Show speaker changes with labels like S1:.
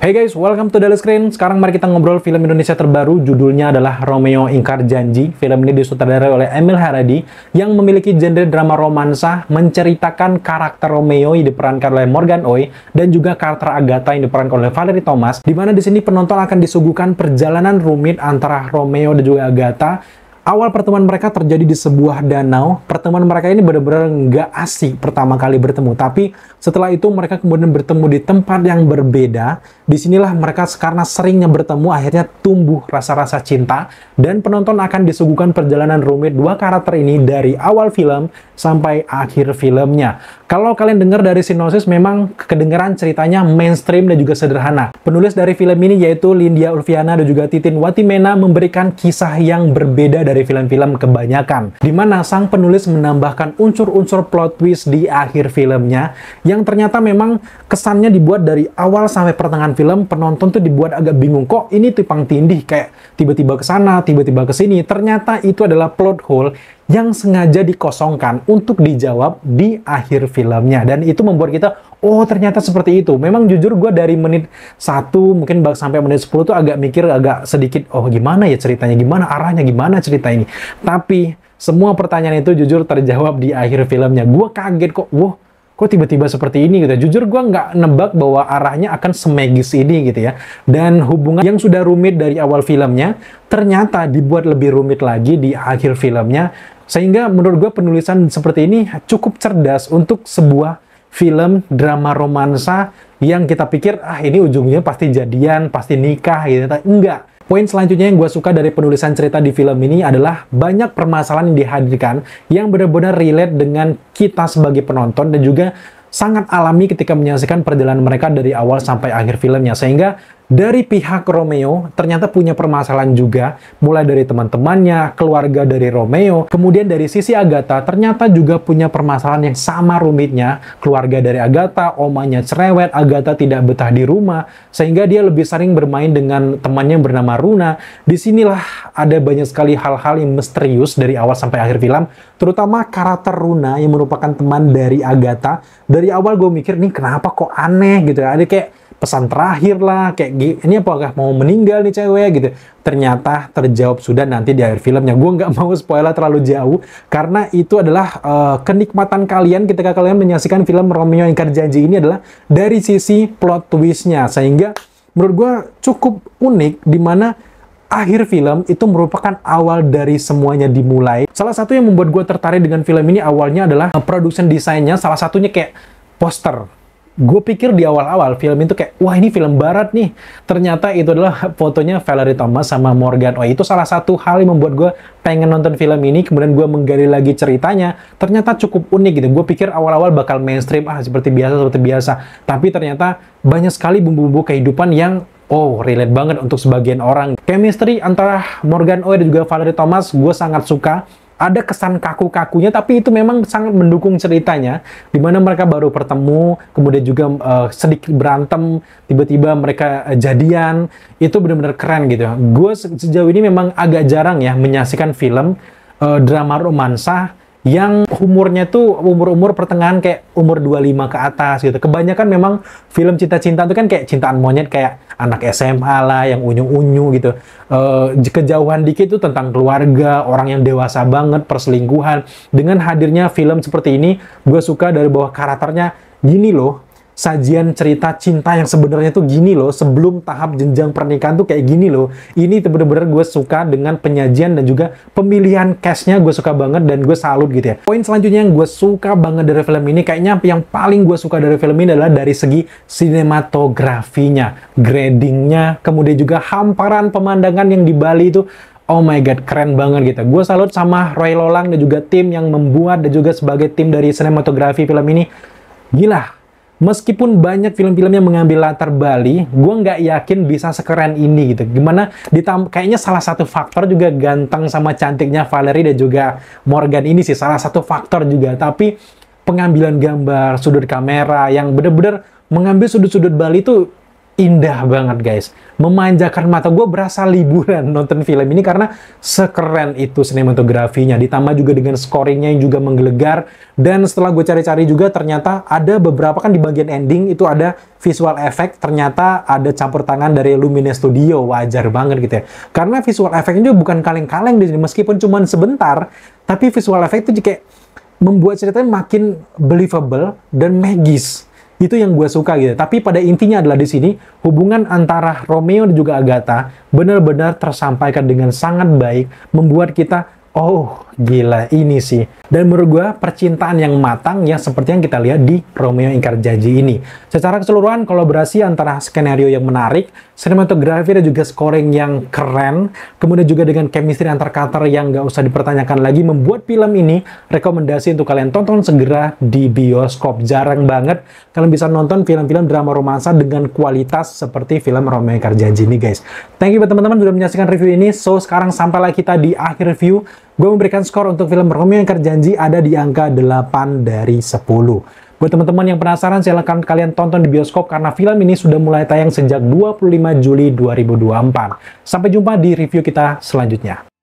S1: Hey guys, welcome to Daily Screen. Sekarang mari kita ngobrol film Indonesia terbaru. Judulnya adalah Romeo Ingkar Janji. Film ini disutradarai oleh Emil Haradi yang memiliki genre drama romansa, menceritakan karakter Romeo yang diperankan oleh Morgan Oey dan juga karakter Agatha yang diperankan oleh Valerie Thomas. Di mana di sini penonton akan disuguhkan perjalanan rumit antara Romeo dan juga Agatha. Awal pertemuan mereka terjadi di sebuah danau. Pertemuan mereka ini benar-benar nggak asik pertama kali bertemu. Tapi setelah itu mereka kemudian bertemu di tempat yang berbeda. Disinilah mereka karena seringnya bertemu akhirnya tumbuh rasa-rasa cinta. Dan penonton akan disuguhkan perjalanan rumit dua karakter ini dari awal film sampai akhir filmnya. Kalau kalian dengar dari sinopsis memang kedengaran ceritanya mainstream dan juga sederhana. Penulis dari film ini yaitu Lindia Ulfiana dan juga Titin Watimena memberikan kisah yang berbeda dari film-film kebanyakan, di mana sang penulis menambahkan unsur-unsur plot twist di akhir filmnya yang ternyata memang kesannya dibuat dari awal sampai pertengahan film. Penonton tuh dibuat agak bingung, kok ini tumpang tindih, kayak tiba-tiba ke sana, tiba-tiba ke sini. Ternyata itu adalah plot hole yang sengaja dikosongkan untuk dijawab di akhir filmnya, dan itu membuat kita, oh ternyata seperti itu. Memang jujur gue dari menit 1 mungkin sampai menit 10 tuh agak mikir, agak sedikit, oh gimana ya ceritanya, gimana arahnya, gimana cerita ini. Tapi semua pertanyaan itu jujur terjawab di akhir filmnya. Gue kaget kok, wah kok tiba-tiba seperti ini gitu. Jujur gue nggak nebak bahwa arahnya akan semagis ini gitu ya. Dan hubungan yang sudah rumit dari awal filmnya ternyata dibuat lebih rumit lagi di akhir filmnya. Sehingga menurut gue penulisan seperti ini cukup cerdas untuk sebuah film drama romansa yang kita pikir, ah ini ujungnya pasti jadian, pasti nikah gitu. Enggak. Poin selanjutnya yang gue suka dari penulisan cerita di film ini adalah banyak permasalahan yang dihadirkan yang benar-benar relate dengan kita sebagai penonton dan juga sangat alami ketika menyaksikan perjalanan mereka dari awal sampai akhir filmnya. Sehingga dari pihak Romeo ternyata punya permasalahan juga, mulai dari teman-temannya, keluarga dari Romeo, kemudian dari sisi Agatha ternyata juga punya permasalahan yang sama rumitnya. Keluarga dari Agatha, omanya cerewet, Agatha tidak betah di rumah, sehingga dia lebih sering bermain dengan temannya yang bernama Runa. Disinilah ada banyak sekali hal-hal yang misterius dari awal sampai akhir film, terutama karakter Runa yang merupakan teman dari Agatha. Dari awal gue mikir, nih kenapa kok aneh gitu ya, ada kayak pesan terakhir lah, kayak ini apakah mau meninggal nih cewek gitu. Ternyata terjawab sudah nanti di akhir filmnya. Gue nggak mau spoiler terlalu jauh, karena itu adalah kenikmatan kalian ketika kalian menyaksikan film Romeo Ingkar Janji ini adalah dari sisi plot twistnya. Sehingga menurut gue cukup unik, dimana akhir film itu merupakan awal dari semuanya dimulai. Salah satu yang membuat gue tertarik dengan film ini awalnya adalah production desainnya, salah satunya kayak poster. Gue pikir di awal-awal film itu kayak, wah ini film barat nih. Ternyata itu adalah fotonya Valerie Thomas sama Morgan Oey. Itu salah satu hal yang membuat gue pengen nonton film ini. Kemudian gue menggali lagi ceritanya. Ternyata cukup unik gitu. Gue pikir awal-awal bakal mainstream, seperti biasa. Tapi ternyata banyak sekali bumbu-bumbu kehidupan yang, oh relate banget untuk sebagian orang. Chemistry antara Morgan Oey dan juga Valerie Thomas gue sangat suka. Ada kesan kaku-kakunya, tapi itu memang sangat mendukung ceritanya, dimana mereka baru bertemu, kemudian juga sedikit berantem, tiba-tiba mereka jadian. Itu benar-benar keren gitu. Gue sejauh ini memang agak jarang ya menyaksikan film drama romansa yang umurnya tuh umur-umur pertengahan, kayak umur 25 ke atas gitu. Kebanyakan memang film cinta-cinta itu kan kayak cintaan monyet, kayak anak SMA lah yang unyu-unyu gitu. Kejauhan dikit itu tentang keluarga, orang yang dewasa banget, perselingkuhan. Dengan hadirnya film seperti ini, gue suka dari bahwa karakternya gini loh. Sajian cerita cinta yang sebenarnya tuh gini loh, sebelum tahap jenjang pernikahan tuh kayak gini loh. Ini tuh bener-bener gue suka dengan penyajian dan juga pemilihan cast-nya, gue suka banget dan gue salut gitu ya. Poin selanjutnya yang gue suka banget dari film ini, kayaknya yang paling gue suka dari film ini adalah dari segi sinematografinya, gradingnya, kemudian juga hamparan pemandangan yang di Bali itu, oh my god, keren banget gitu. Gue salut sama Roy Lolang dan juga tim yang membuat dan juga sebagai tim dari sinematografi film ini. Gila. Meskipun banyak film-film yang mengambil latar Bali, gue nggak yakin bisa sekeren ini gitu. Gimana kayaknya salah satu faktor juga ganteng sama cantiknya Valerie dan juga Morgan ini sih salah satu faktor juga. Tapi pengambilan gambar, sudut kamera yang bener-bener mengambil sudut-sudut Bali itu indah banget guys, memanjakan mata. Gue berasa liburan nonton film ini karena sekeren itu sinematografinya, ditambah juga dengan scoringnya yang juga menggelegar. Dan setelah gue cari-cari juga ternyata ada beberapa, kan di bagian ending itu ada visual effect, ternyata ada campur tangan dari Lumine Studio. Wajar banget gitu ya, karena visual effect-nya juga bukan kaleng-kaleng di sini, meskipun cuma sebentar, tapi visual effect itu kayak membuat ceritanya makin believable dan magis. Itu yang gue suka gitu. Tapi pada intinya adalah di sini hubungan antara Romeo dan juga Agatha benar-benar tersampaikan dengan sangat baik, membuat kita, oh gila ini sih. Dan menurut gue percintaan yang matang yang seperti yang kita lihat di Romeo Ingkar Janji ini. Secara keseluruhan kolaborasi antara skenario yang menarik, sinematografi dan juga scoring yang keren, kemudian juga dengan chemistry antar karakter yang gak usah dipertanyakan lagi, membuat film ini rekomendasi untuk kalian tonton segera di bioskop. Jarang banget kalian bisa nonton film-film drama romansa dengan kualitas seperti film Romeo Ingkar Janji ini guys. Thank you buat teman-teman sudah menyaksikan review ini. So sekarang sampailah kita di akhir review. Gue memberikan skor untuk film Romeo Ingkar Janji ada di angka 8 dari 10. Buat teman-teman yang penasaran, silahkan kalian tonton di bioskop karena film ini sudah mulai tayang sejak 25 Juli 2024. Sampai jumpa di review kita selanjutnya.